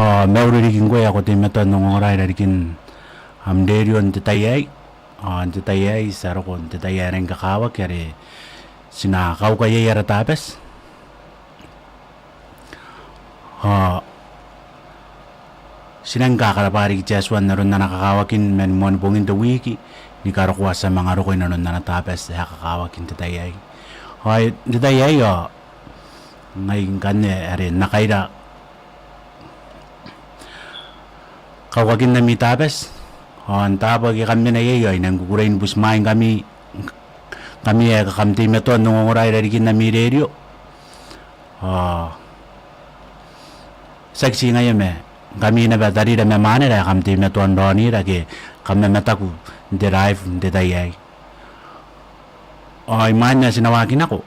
Meuririkin ko ako ti meto nung oray rikin amderion ti tayay ti tayay saro kon ti tayay ren kakawak yari sinakaw kaya yara tapes sinang kakarapari ki Jeswan na ron na nakakawakin men mon pongin to wiki ni karukuha sa mga rukoy na ron na natapes na kakawakin ti tayay ti tayay ngayon kanya rin nakaira kawakin na mi tapes ang tapag kami na yayo ay nanggugurain busmain kami kakamti meto nung oray rarikin na mi radio saksi ngayon kami na batari na memane ra kamti meto ang roni ragi kami metaku derive detayay iman na sinawakin ako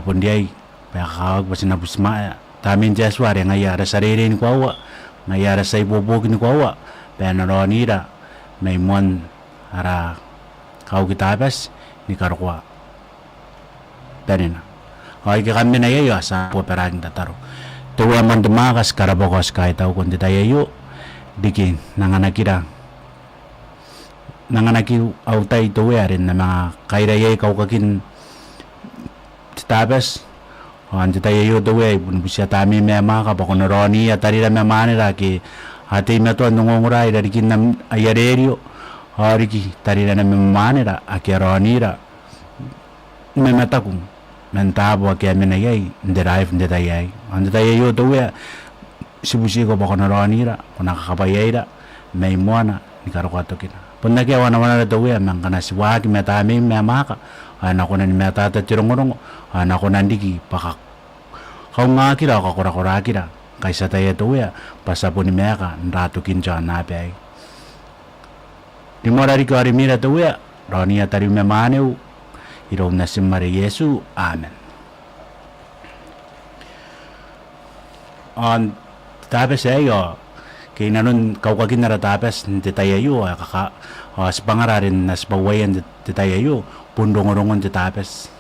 pundiay pakakawag pa sinabusma tamin jaswari ngayara saririn ko awa ngayara sa ibubugin ko awa penaroni ra may mon ara kau kitabas ni karukwa penina kami na yayo sa poperagin tataro tuwa man dumakas karabokos kahit tau kundi tayo dikin nanganaki autay tuwa rin na mga kairayay kaukakin kitabas Ante tayo tuwe bunbusya tami mema ka pakonoroni atari na memane ra ki ate meto nungongurai dari kinam ayarerio hariki tari na memane ra akeroni ra mematakum mentabo ke menayai nderive ndetayai ante tayo tuwe sibusi ko pakonoroni ra kunakakabayay ra may muana ni karukwato kina punake wana tuwe mangkana siwaki metami memaka anak ko na ni metata tirongorong anak ko nandiki pakak kau ngakira ka kura kira kaisa tayo tuwe pasapo ni meka nratu kinja nape di morari ko ari mira tuwe roni atari memaneu iro nasim mari Yesu amen on tapes ayo kay nanon kau kakin na tapes nti tayo kaka spangararin nas bawayan ti tayo pundongorongon ti tapes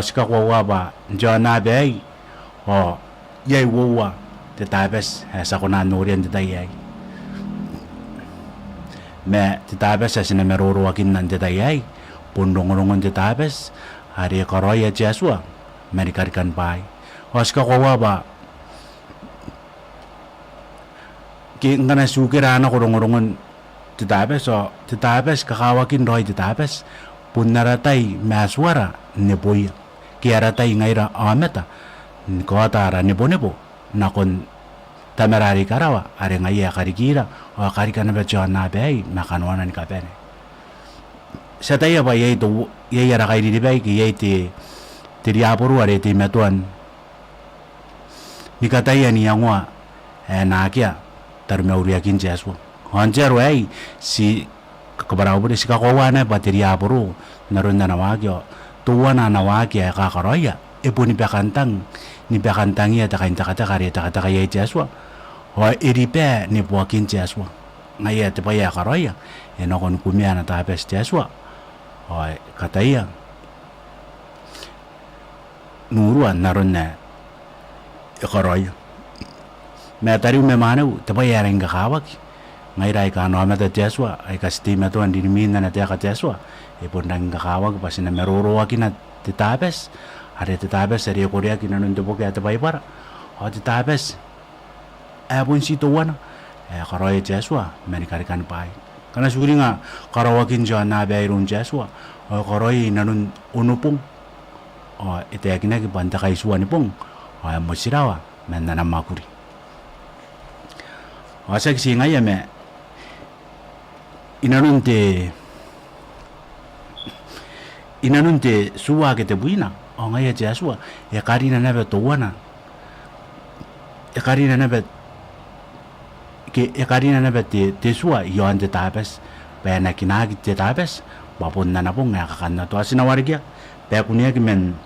sika kwawa ba John nabe yay wawa ti tapes sa kunanurian ti tayay me ti tapes sa sinameruruwakin nan ti tayay pundongorongon ti tapes hari karoya Jesua merikarikan pay sika kwawa ba ki ngana sukirana kurungorongon ti tapes kakawakin roy ti tapes punaratay maswara neboy kiaratay ngaira ameta kotara nebo nakon tamerari karawa are ngaya karikira o karikana becho na bay makanwana ni kapene sa tayo ba yay to yay ara kay di bay ki yay ti tiriapuru are ti metuan nikataya ni yangwa nakia tarmeuriakin Jesua Hanjaro ay si kabarao si kakowana baterya puro naron na nawagyo tuwa na nawagya kakaroya ipo ni bakantang iya takanta kaya Jesua o iripe ni buakin Jesua ngaya tipaya karoya enokon kumya na tapes Jesua o kataya nuruan naron na karoya metari memanu tipaya ring kakawak ngairai ka no meta Jesua ay kastima to andi minna na ka Jesua ipon nang kakawag pa sina meruro akina titabes are titabes ari korea kinanon to boke at para o titabes apon si to wana karoy Jesua menikarikan pai kana suguri nga karawakin jo na bayron Jesua o karoy nanon unupong o ite akina ki banta kay suwan pong o mo sirawa menna na makuri o saksi ngaya me inanunte suwa ke te buina o ngaya Jesua karina na to wana karina na te suwa yon te tapes pena kinagi te tapes bapun na pong ngakakanna to asinawarigya pe kunya ki men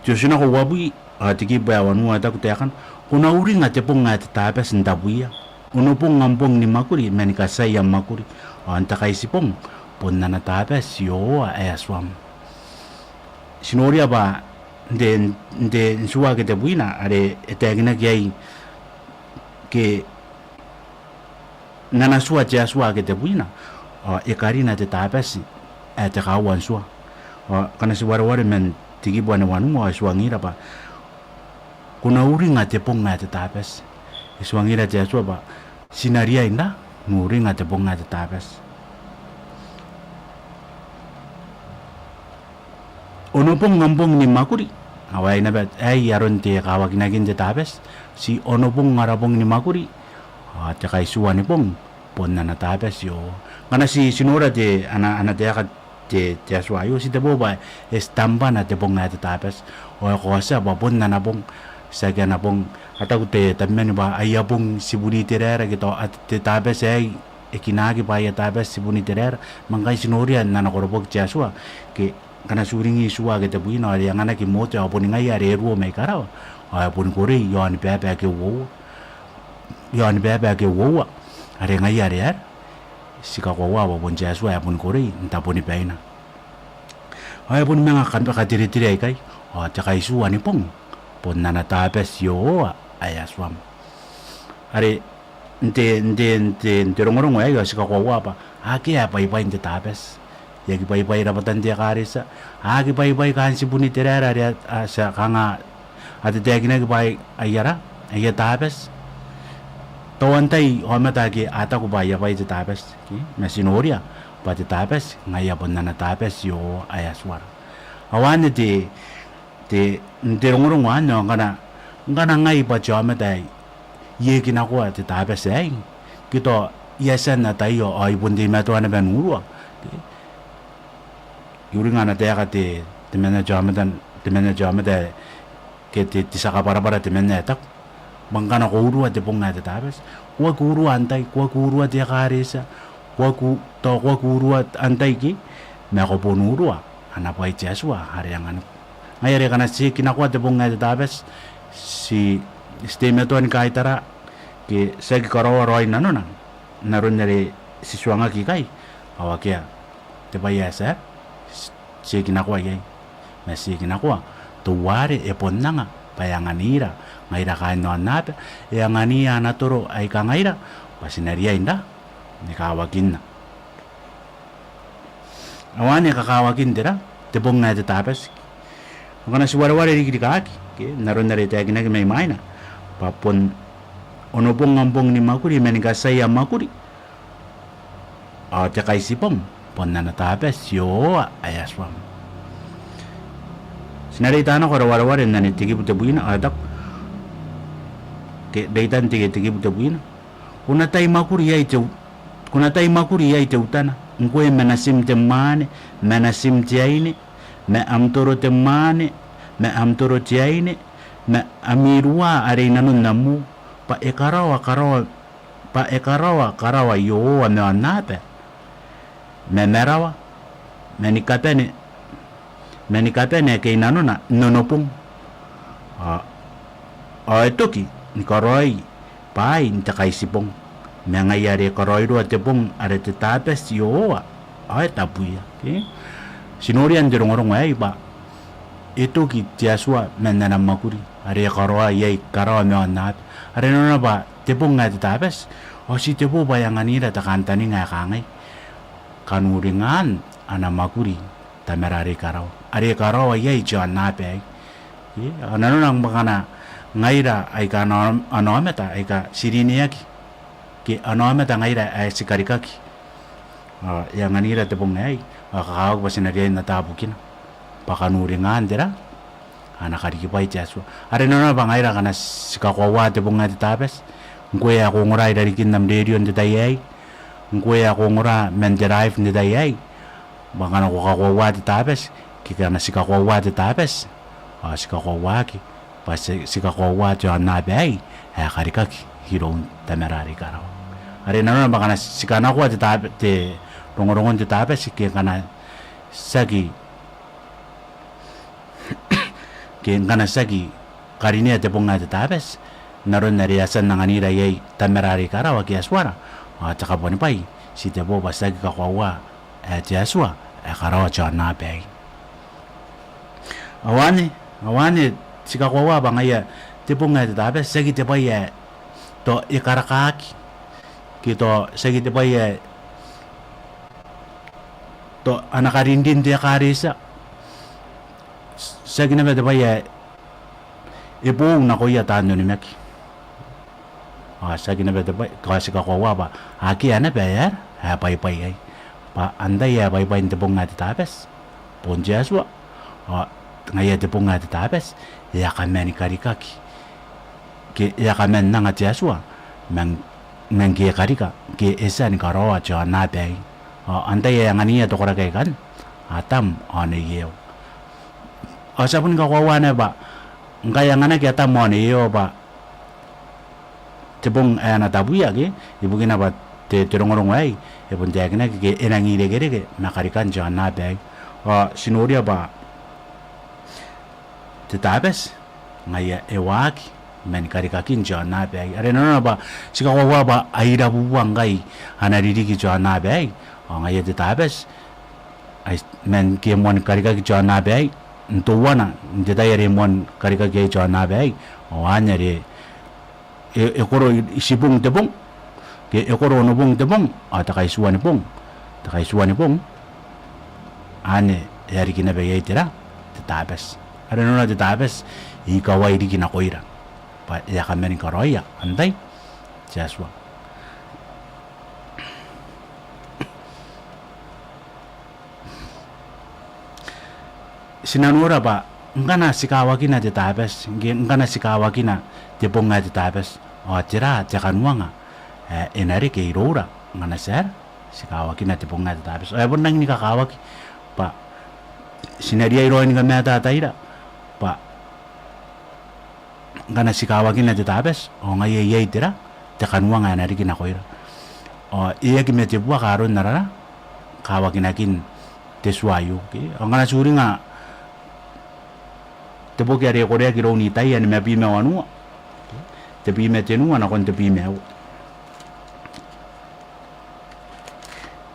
Josina ko wabui atiki bawan mo ata kutakan kuna uri nga tepong nga tapes ndabuya uno pong ngampong ni makuri menikasay ang makuri anta kay sipong pun na natapes yo ayaswam sinurya ba nde suwa ke te buina are etagina ki ke nana suwa te suwa ke te buina e karina te tapesi e te kawan suwa kana si wara men tiki buana wanu o suwa ngira pa kuna uringa te ponga te tapesi e suwa ngira te suwa pa sinaria inda uringa te ponga te tapesi ono pong ngampong ni makuri awai na bet yaron te kawakina kin te tapes si ono pong ngarapong ni makuri te kai suwa ni pong pon na tapes yo kana si sinora te ana te ka te suwa yo si te boba estampa na te pong na te tapes o ko sa ba pon na pong sa na pong ataku te tamen ba aya pong sibuni terera gitu at te tapes ay ekinagi pa ya tapes sibuni terera mangkai sinoria na nakorobok te suwa ke kana suringi suwa ke te buina ari ngana ki mote a poni ngai are ruo mai kara a poni kore yo ani pepe ke wo are ngai are sika ko wa bon ja suwa poni kore nta poni peina ai poni menga kan ka tiri ai kai a ta kai suwa ni pon nana tapes yo aya swam are nte rongorongo ya sika ko wa pa ake apa ipa inte tapes ya ki pai rapatan dia karisa ki pai kan si buni terera dia sa kanga ate dia kina ki pai ayara aya tapes to antai homata ki ata ko pai te tapes ki mesinoria pa te tapes ngaya bonana tapes yo aya swar awane te nderongorong wano ngana ngai pa chama dai ye kina ko te tapes ai kito yasan na tayo ai bundi ma to ana benuro yuringa na tega te mena jama ke te saka para te mena tak mangkana ko urua te pong na te tapes ko urua antai ko urua te karisa ko urua antai ki me ko pon urua ana pai jesua hari yang anu ngayare kana si kinakwa te pong na te tapes si steme to ni kaitara ke segi karawa roi nanona narun dari si suanga ki kai awakia te pai asa si kinakwa yai si kinakwa to ware e ponnanga payanganira ngaira ka no anata e angania natoro ai ka ngaira pasinaria inda ni kawakin awane ka kawakin dira te bonga te tapes ngana si ware ri kaki ke naron nare te agina ke mai maina papon ono pong ngampong ni makuri menika saya makuri te kai sipong ponna na tapes yo ayaswam sinari tana ko wara nani tigi pute buina adak ke deitan tigi pute buina kuna tai makuri yai te utana ngwe menasim te mane menasim te aine me amtoro te mane me amtoro te aine me amirua are nanun namu pa ekarawa yo me anape me merawa menikapene ke inanona nonopung etoki ni koroi pai ntakai sipong mengayare koroi ro tepung are te tapes yo tapuya ke sinorian derongorong ai ba etoki tiasua menana makuri are koroi yai karawa me anat are nona ba tepung ngai tapes si tepu bayanganira takantani ngai kangai kanuringan ana makuri tamerari karau are karau yai jan nape anano nang makana ngaira ai ka anometa ai ka siriniaki ke anometa ngaira ai sikarikaki yang anira te pongai kakak pasinari na tabukin pakanuringan dira ana kariki pai jasu are nono bangaira kana sikakwa te pongai tapes ngwe ako ngorai dari kinam derion te tayai ngwe ako ngora men drive ni tayai bangana ko kakwa te tapes kikana sikakwa te tapes sikakwa ki pas sikakwa te anabai karikaki hiron tamerari karau are nono bangana sikana ko te tapes te rongorongon te tapes kikana sagi kikana sagi karinia te pongai te tapes naron nariasan nanganira yai tamerari karawa ki aswara tsaka poni pai si te bo basagi kakwa ti aswa karawa chana bai awane Awane sika kwa ba ngaya te punga te tabe segi te paye to ikarakaki kito segi te paye to anakarindin te karisa segi na te paye ipo na ko ya tanyo ni meki segi na te paye to sika kwa ba aki ana bayar ha pai pai pa anda ya pai pai te punga te tabes ponjeswa ngaya te punga te tabes ya kameni karikaki ke ya kamen nanga tiaswa men ke karika ke esa ni karawa cha na bai anda ya ngani ya to kora kai kan atam ane yeo asapun ka wawane ba ngaya ngana ke atam ane yeo ba te pung ana tabuya ke ibugina ba te terongorong ai ebun te kena ke enangi le gere ke nakarikan cha na bai sinoria ba te tabes ngaya ewaki men karikakin cha na bai are no ba sika wa ba aira buwangai anariri ki cha na bai ngaya te tabes ai men ke mon karika ki cha na bai nto wana te ta yare mon karika ke cha na bai anyare ekoro isipung te bong ke ekoro no bong te bong atakai suani bong ane yari kina bai itira te tabes are no te tabes I kawai di kina koira pa ya kamen karoya andai jaswa sinanura ba ngana sikawa kina te tabes ngana sikawa kina te ponga te tabes tira te kanwanga enare ke irora ngana ser sikawa kina te ponga te tabes bonang ni kakawa ki pa sinaria iro ni kamata taira pa ngana sikawa kina te tabes ngai ye tira te kanwanga enare kina koira iya ki mete bua karo narara kawa kina kin te suayo ki ngana suringa te poke are korea ki roni tai ane me pime wanua te pime tenua na kon te pime au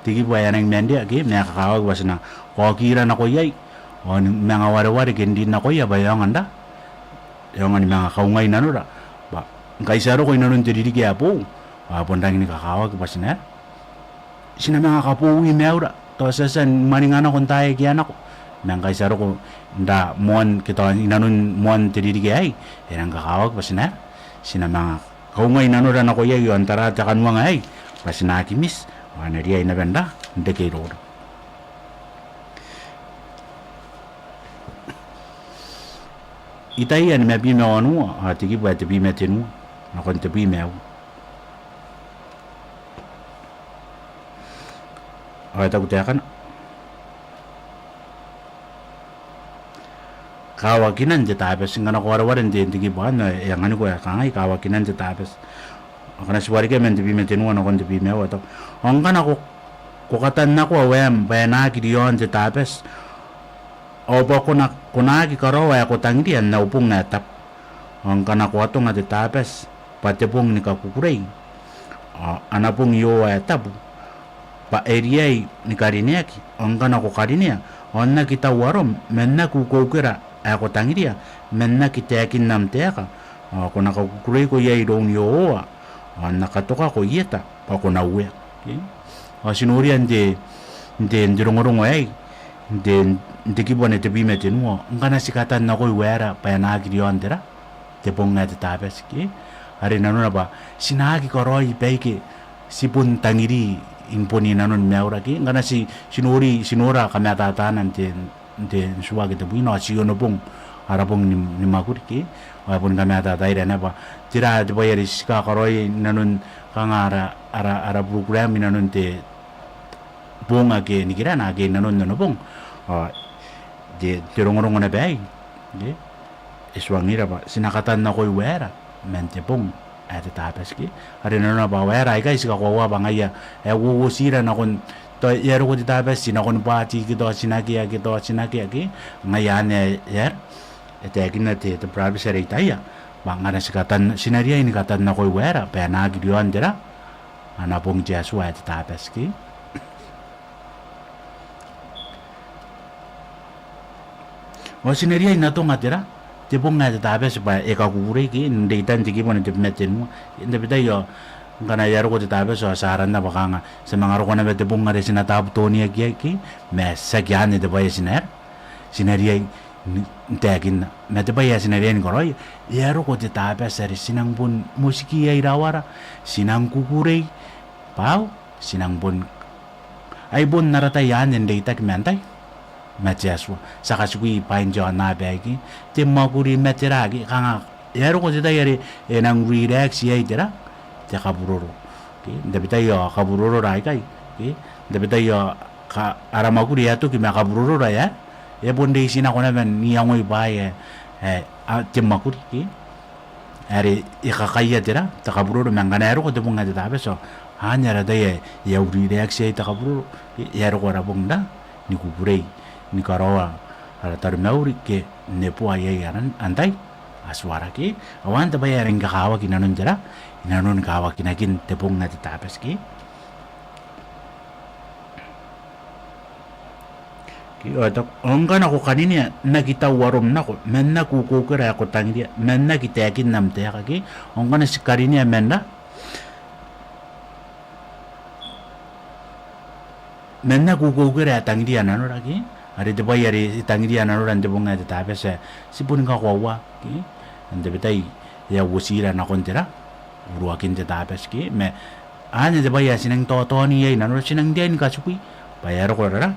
tiki bua yanang mendia ki me kakawa wasna ko kira na koyai me ngaware kendi na koya bayang anda yang ani mga kaungay na nura ba kaisaro ko inanun te didi kaya po pondang ni kakawa ki pasina sina mga kapuwi meura to sasan maningana kon tayo kaya nako nang kaisaro ko nda mon kita inanun mon te didi kaya ang kakawa ki pasina sina mga kaungay na nura na koya yu antara takan mga ay pasina kimis wana riya inabenda nda kay roro itai ane me pime wanua tiki bua te pime tenua na kon te pime au taku te akana kawa kinan te tabes ngana ko waran te tiki bua na yang ane ko kangai kawa kinan te tabes akana suwari ke men te pime tenua na kon te pime au atau angkana ko katan na ko wem bayana ki dion te tabes opo kuna ki karawa ko tangdian na upung na tap ang kana ko ato nga te tabes pati pong ni kakukurei anapong yo tabu pa area ni karineaki ang kana ko karinia onna kita warom menna ku kokera ako tangiria menna kita yakin nam teaka ko nakakukurei ko yai dong yo nakatoka ko yeta pa ko na uwe sinurian de ndirongorong ay de kibone te bime te nuo ngana sikatan na koy wera pa na agriondera te ponga te tabes ki are nanuna ba sinagi koroi peke sipun tangiri imponi nanon meura ki ngana sinora kamata tanan te suwagi te buino si ono pong arapong ni makuri ki wapun kamata taira na ba tira te bayari sika koroi nanon kangara ara program nanon te ponga ke nikirana ke nanon pong de terongorong na bay de iswangira ba sinakatan na koy wera mente pong ate tapes ki are na ba wera ay guys ka ko ba ngaya wo sira na kon to yero ko tapes sina kon pati ki do sinaki ki ngaya ne yer ete kinna te privacy rate ya ba ngana sikatan sinaria ini katan na koy wera pa na gidion dira ana pong jesu ate tapes ki sinaria ina to ngatira te bunga te tapes pa e ka kure ki ndei tan ti ki pon te meten inde bita yo kana yaro ko te tapes so saran na bakanga sa mga ro ko na te bunga re sina tap to ni ki me sa gyan de ba sinaria tekin me te ba sinaria ni koroi yaro ko te tapes re sinang pun musiki ai rawara sinang kukure pau sinang pun ai bon narata yan ndei tak mentai Matiaswa saka sugui pain jo na bagi te maguri meteragi kanga yaro ko ta yari enang relax ye dira te kaburoro ki ndebita yo kaburoro rai kai ki ndebita yo ka ara maguri ya to ki ma kaburoro ra ya e bonde sina kona ben ni angoi bae te maguri ki ari ikakaya dira te kaburoro mangana yaro ko te bunga ta beso hanya ra ye ya relax ye te kaburoro yaro ko ra bungda ni kuburei ni karawa ara tar mauri ke ne po ay yaran antai aswara ki awan ta bayaring kakawa kinanon jara inanon kawa kinakin tepong na tapes ki otak ongan ako kanina nakita warom nako men na kukukira ako tangidia men na kitakin namte ki ongan si karinia men na kukukira tangidia nano lagi Ari de bayari tangiri ana ran de bunga de tapese sipun ka kwa ki ande betai ya wusira na kontera uruakin de tapes ki me ane de bayar sinang to ni ai na ro sinang den ka supui bayar ko ra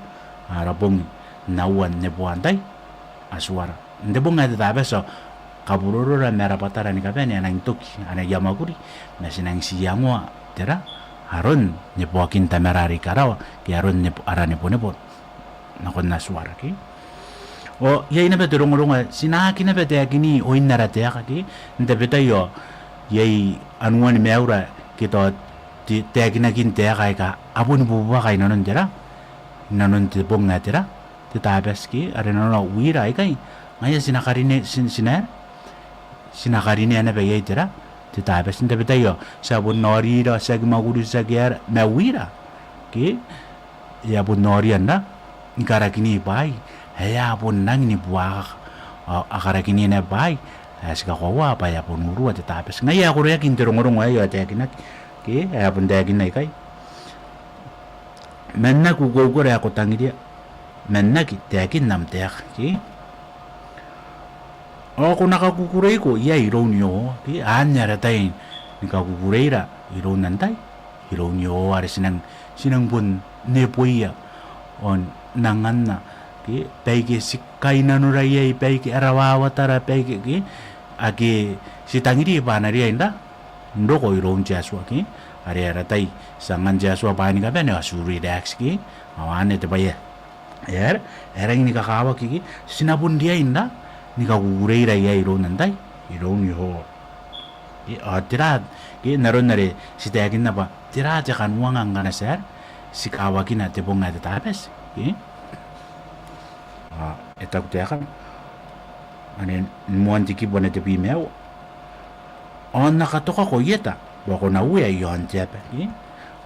ara bung nawan ne buandai aswara de bunga de tapeso kabururu ra mera patara ni ka bene ana intuki ana yamakuri na sinang siyangwa tera haron ne buakin tamerari karawa ki haron ne arane pone nakon na suara ki o yai na beto ronga sinaki na bete akini o inara te akaki nda beta yo yai anuan meura kito te akina kin te ka abun buba kai nanon tera nanon te bonga tera te tabes ki are nanon wira kai ngaya sinakarine sinakarine na be yai tera te tabes nda beta yo sabun nori ra sagmaguru sagyar na wira ki ya bun nori anda Ikara kini bai, haya pun nang ni buah, akara kini na bai, sika kawa apa ya pun uru ada tapes. Ngaya aku yakin terong-terong ayo ada yakin nak, ke haya pun ada yakin nak kai. Menna ku gogo aku tangi dia, menna kita yakin nam teak, ke. Aku nak aku kurai ko, iya ironio, ke hanya ratain, nika aku kurai ra, iron nantai, ironio ada sinang pun nepoia, on nangan na ki pegi sikai nanura ye pegi arawa tara pegi ki agi sitangiri banari inda ndoko iron jaswa ki ari aratai sangan jaswa bani ka bene asuri relax ki awane te baye era ini ka kawa ki sinapun dia inda ni ka ureira ye iron nandai iron yo ki atira ki naron nare sitagin na ba tira ja kan wangang kana ser sikawa ki na te bonga te tapes etak te kan ane muan tiki bona te pimeo on nakatoka ko yeta bako na uya yon tepe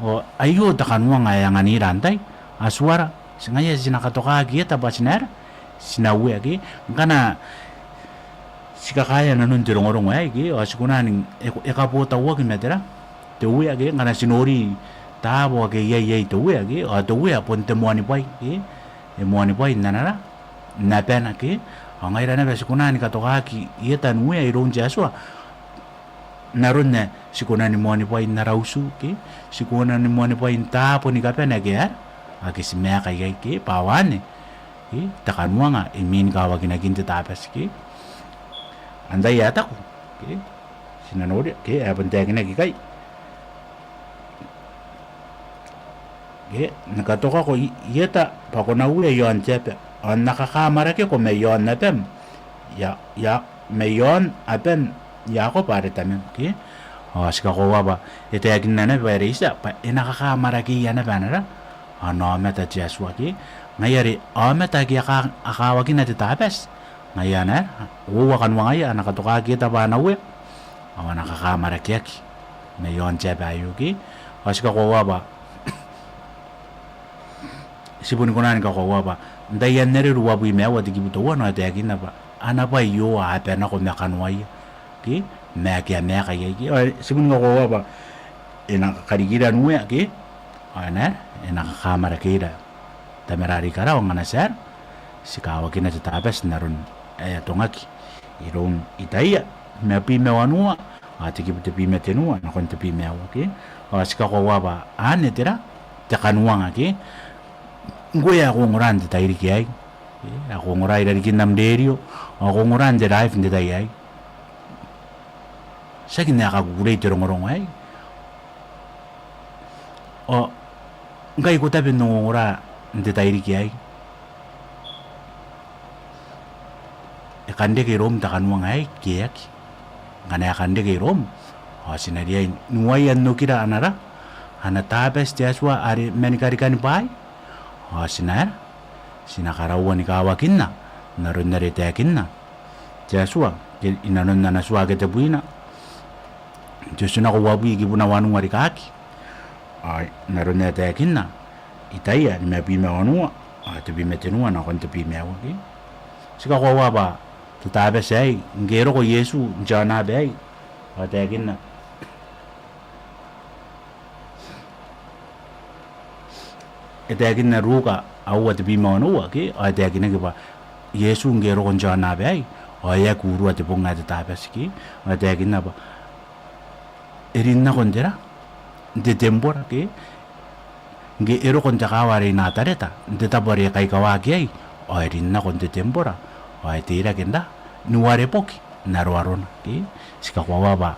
o ayo takan wanga yang ani rantai aswara singaya sinakatoka yeta basiner sinawe ki kana sikakaya nanon tirong-orong ay ki o sikunaning ekapota wagi metera te uya ki kana sinori tabo ke ye to we ki o to we pon te moani pai ki e moani pai nanara na pena ki ngai rana be sikunani ka to ki yetan we iron jaswa narunne sikunani moani pai narausu ki sikunani moani pai tapo ni ka pena ki aki simea ka ye ki pawane ki takanwanga imin ka wa kinaginte tapas ki andai yata ko ki sinanori ki abon te ki kai nakatoka ko yeta pako na ule yon tepe on nakakamara ke ko me yon napem ya me yon apen ya ko pare tamen ki o sika ko waba ete yakin na pare isa pa nakakamara ki yana banara ano meta jaswa ki ngayari o meta ki akawa ki na tapes ngayana uwa kan wangaya nakatoka kita ba na we awan nakakamara ki me yon tepe ayuki o sika ko waba sipun kunan ka kawa ba ndayan nere ruwa bu mewa digi buto wana ta yakin na ba ana ba yo a pe na ko me kanwai ki me ke me ka ye ki sigun ngo ba ina karigira nuya ki ana ina kamera kira tamerari kara ngana ser sikawa kina tabes narun tongaki iron itaya me pi me wanua atiki te pi me tenua na kon te pi me wa ki sikako ba ane tera te kanuanga ki ngoya ko ngorande tairi ki ai ako ngorai dari kinam derio ako ngorande life nde tai ai sakin na ka gurei te ngorong ai o ngai ko tabe no ngora nde tairi ki ai kande ke rom ta kanuanga ai ki aki ngana kande ke rom sinaria nuai anno kira anara ana tabes tiaswa ari menikari kan pai sinar sinakarawan ni kawakinna narun naritekinna tiaswa inanon na naswa ke tebuina jusuna ko wabi gibuna wanu ngari kaki narun naritekinna itaya ni mebi me wanu tebi metenua na kon tebi me waki sika ko waba tabes ai ngero ko yesu jana bei atekinna etekin na ruka awat bi mano ke etekin ke ba yesu ngero kon jana be aya guru at bunga de tabaski etekin na ba erin na kon dera de tembora ke nge ero kon jakawari na tareta de tabari kai kawa ke erin na kon de tembora tira kenda nuare poki narwaron ke sikakwa ba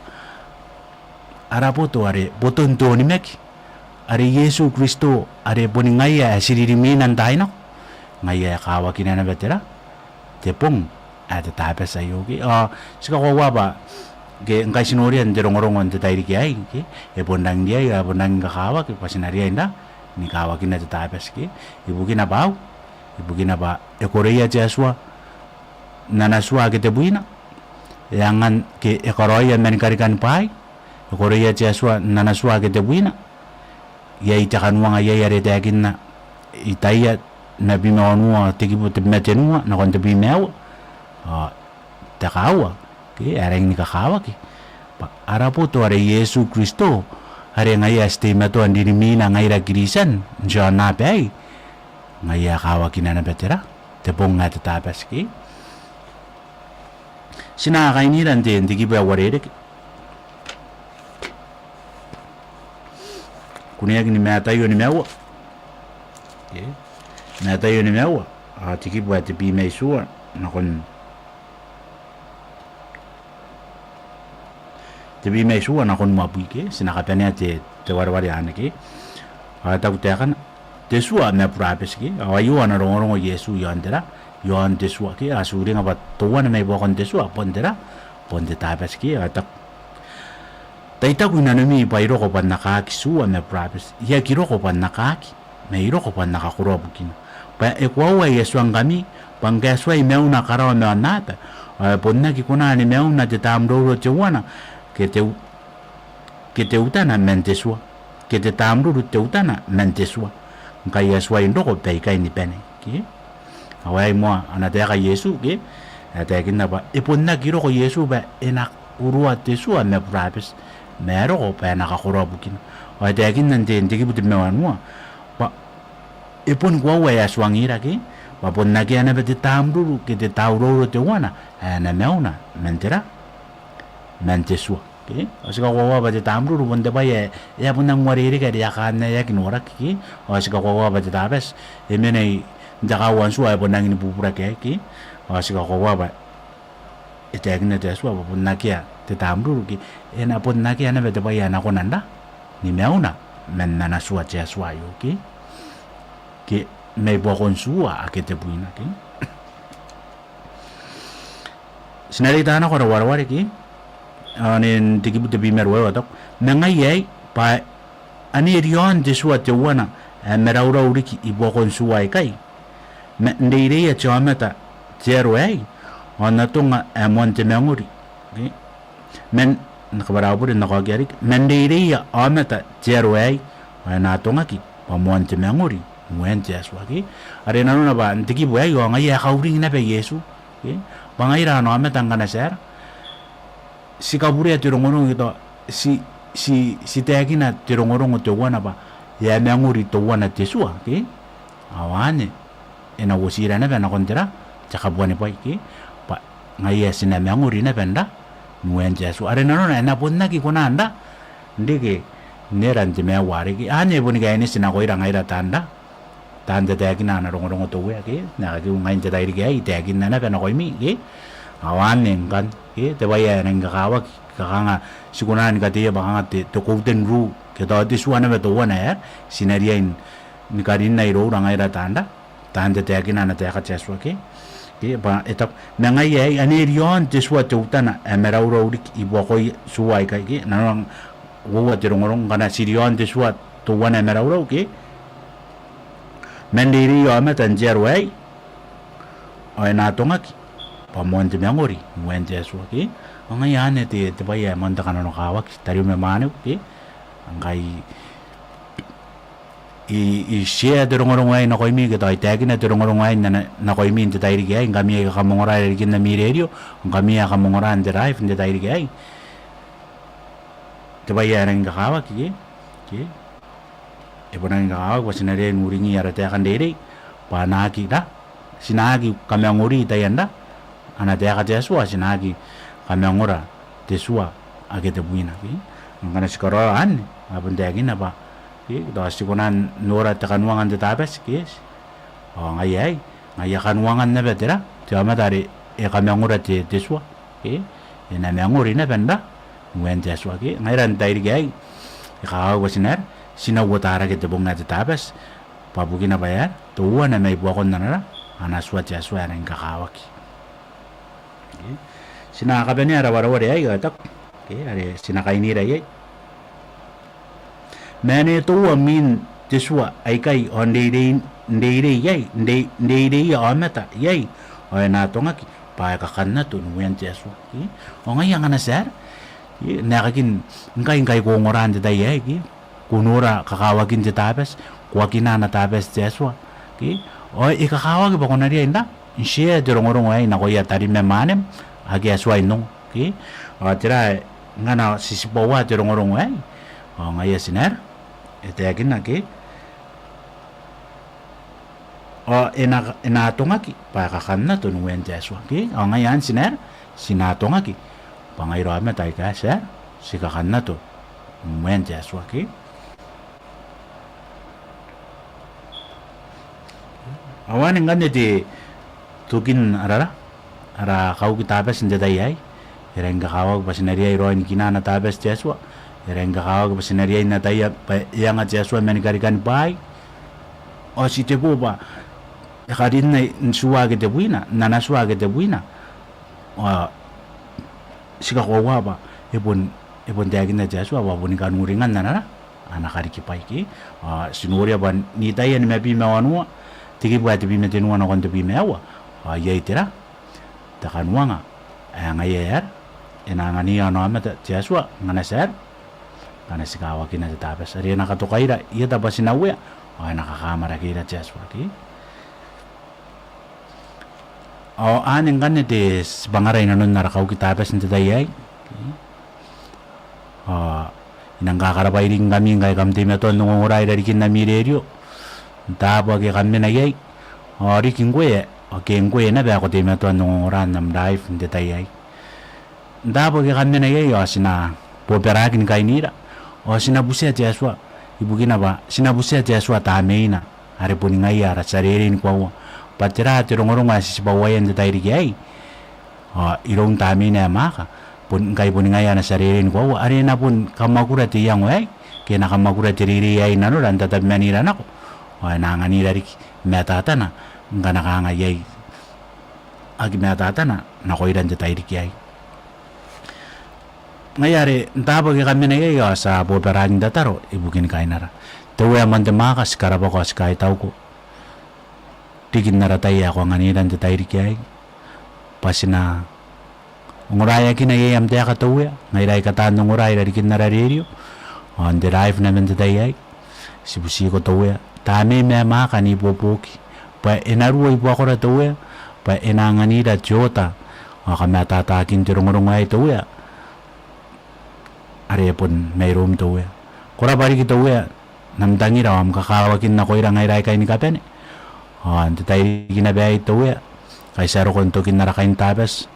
arapoto are boton to ni meki are Yesu Kristo are boni ngaya siririmin tayo ngaya kawa kinana betera tepong at tapes ayo ki sika ko ba ge ngai sinorian de rongorongon de tairi ki ai ki bondang dia ya bondang ka kawa ki pasinaria inda ni kawa kinana tapes ki ibu kina ba korea jaswa nanaswa ke tebuina yangan ke ekoroya menikarikan pai korea jaswa nanaswa ke tebuina yai takanwa yai are takinna itaya nabi mawanua tikibu metenua na kon tebi mewa takawa ke areng ni kakawa ke arapo to are Yesu Kristo are ngaya stema to andiri mina ngaira kirisan jana pai ngaya kawa kinana betera tepong ngata tapas ke sina kaini rande tikibu warede kunia ni mata yo ni mewa mata yo ni mewa tiki buat tepi mesua nakon tepi mesua nakon mabui ke sinakapanya te war-wari anake tahu tekan tesua me prapes ke awayu ana rongo Yesu yandera yon tesua ke asuri ngapa tuan me bokon tesua pondera ponde tapes ke tak taita kuna nami pairo ko pan nakaki suwa me prapes ya kiro ko pan nakaki me iro ko pan nakakuro bukin pa ekwawa Yesu angami pangkaswa imeuna karawa me anata ponna ki kuna ni meuna te tamro te wana kete utana mentesua kete tamro te utana mentesua ngai Yesu indo ko peikai ni pene ki awai mo anata ka Yesu ki ata kinna ba iponna kiro ko Yesu ba enak urua tesua me prapes mero ko pa nakakuro bukin ata kinna ndiki buti mewanwa pa ipon kwa waya swangira ki pa ponna ki ana bete tamro kete tauro te wana ana meuna mentera mentesua ki asika kwa ba te tamro bonde ba ya ponna ngwariri ka ya kana ya kinora ki asika kwa ba te tabes emene jakawan suwa ponna ngini pupura ki asika kwa ba itegna te suwa ponna kia te tamro ki ena ponna kia na bete ba ya na konanda ni meuna menna na suwa che suwa yo ki me bokon suwa akete buina ki sinarita na ko war-wari ki anin tikibu te bimer wa tok nangai pa ani rion de suwa te wana meraura uriki ibokon suwa kai me ndeire ya chamata zero ai ona tunga monte menguri ki men nakabarabur nakagari men ndeire ya amata zero ai na tunga ki pa monte menguri muente aswa ki are nanu na ba tikibu ai yo ngai ya kauri na be Yesu ki bangaira no ame tangana ser si kabure tirongorong ito si tegina tirongorong to wana ba ya manguri to wana tesua ki awane ena wosira na bana kontera chakabwane pai ki pa ngai sina manguri na benda nuenja su are no na ponna ki konanda ndege nerante me ware ki ane boni ga ene sina koira ngai tanda tegina na rongorong to we ki na ki ngai ta dai ki tegina na bana koimi ki awane ngan ki te baya nga kawa kakanga sikunan ka te banga te kouten ru ke ta ti suana me to wana ya sinariain ni karin nai ro rangai tanda tegina na te ka cheswa ki ba etap nangai ai anerion te suwa te utana emera uro uri ibo koi suwai kai ki nanang wo te rongorong kana sirion te suwa to wana emera uro ki mendiri yo ame tanjer wai ai na tonga ki pamon te mangori muente suwa ki ngai ane te baya manda kana no kawa ki tari me manu ki ngai i share de rongorong ai na koimi ke tai tagina de rongorong ai na koimi te tai ri ai ngami ka mongora ri kin na mi radio ngami ka mongora ande drive de tai ri ai te bai ara nga kawa ki e bona nga kawa ko sinare nuringi ara te kan dere pa na ki da sinagi kamangori tayanda ana te ka te suwa sinagi kamangora te suwa age te buina ki ngana sikaro an abun te agina ba da sikunan nora takanuangan de tabes kis ngai kanuangan na betera tiama dari kamangura te teswa na manguri na benda nguen teswa ki ngai ran dai gai ka wasinar sina wotara ke te bonga te tabes pabugina bayar tuwa na mai buakon na ana swa teswa ran kakawaki sina kabene ara wara ai ga tak are sina kaini rai mane to min teswa ai kai on de yai amata yai o na tonga ki pa ka kanna to nuen teswa ki o ngai yang ana ser na kakin ngai ko ngoran de dai yai ki kunura kakawakin de tabes kwa kinana tabes teswa ki o e kakawaki ba konari inda share de rongorong ai na ko ya tari me manem age aswa ino ki o tira ngana sisipawa de rongorong ai o ngai sinar ete agina ke o ena tonga ki pa ka kanna to nuen jaswa ki o ngai an sinar sina tonga ki pa ngai ro ame tai ka sa si ka kanna to nuen jaswa ki awan ngane de tukin ara kau ki tabes nde dai ai erenga kawa pa sinari ai ro ni kinana tabes jaswa erenga kawa pa sinari ai na tai yang aja jaswa men karikan bai o si te boba karin na suwa ke te buina nana suwa ke te buina o sika ko wa ba ebon dagin na jaswa wa boni kan uringan nana ana kari ki pai ki sinuria ban ni tai ni mebi mawanua tiki buat bi me tenua na kon te bi mewa ye itira ta kanwanga anga yer ena ngani ana amata jaswa ngana ser kana sikawa kina te tapes ari na katokaira ia ta basina we ana kakamara kira jaswa ki o aning ganne de bangara ina non nara kau kita tapes nte dai ai inang kakara bairing kami ngai kam time to ngongorai dari kinna mirerio ta ba ke kamme na yai ori kingwe o kingwe na ba ko time to ngongoran nam life nte dai ai da ba ke kamme na yai asina poperakin kainira o sina busia jaswa ibu kina ba sina busia jaswa ta meina are pun ngai ara sarerin kwa patira te rongorong asi bawayan de tairi ai irong ta meina maka pun ngai pun ngai ana sarerin kwa are na pun kamakura ti yang ai kena kamakura ti riri ai nanu dan tatap manira nako na ngani dari meta tana ngana ka ngai ai agi meta tana na ko iran de tairi ai ngayare ntaba ke kami na ya sa boberang dataro ibukin kainara tewe amante maka skara bako skai tau ko tikin nara tai ako nganiran te tairi kiai pasina nguraya kina ye am te ka tewe ngairai kata nguraya dari kin nara radio on the drive na men te tai ai sibusi ko tewe tame me maka ni popoki pa enaru ibu ko tewe pa enanganira jota kami atatakin tirong-rong ay ito ya are pun mayroom to ya kura bari kita ya namtangi raw am kakawakin na ko irang ay kay ni kapen ante tayo ginabay ito ya kay saro kon to kinarakain tabas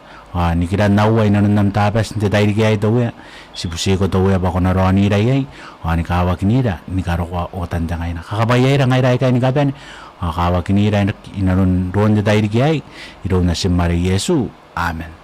ni kira naway nanon nam tabas ante tayo kaya ito ya si pusi ko to ya bako na raw ni ray ni kawakin ira ni karo ko o tandangay na kakabayay rang ay kay ni kapen kawakin ira inaron ron tayo kaya iro na si Maria Yesu amen.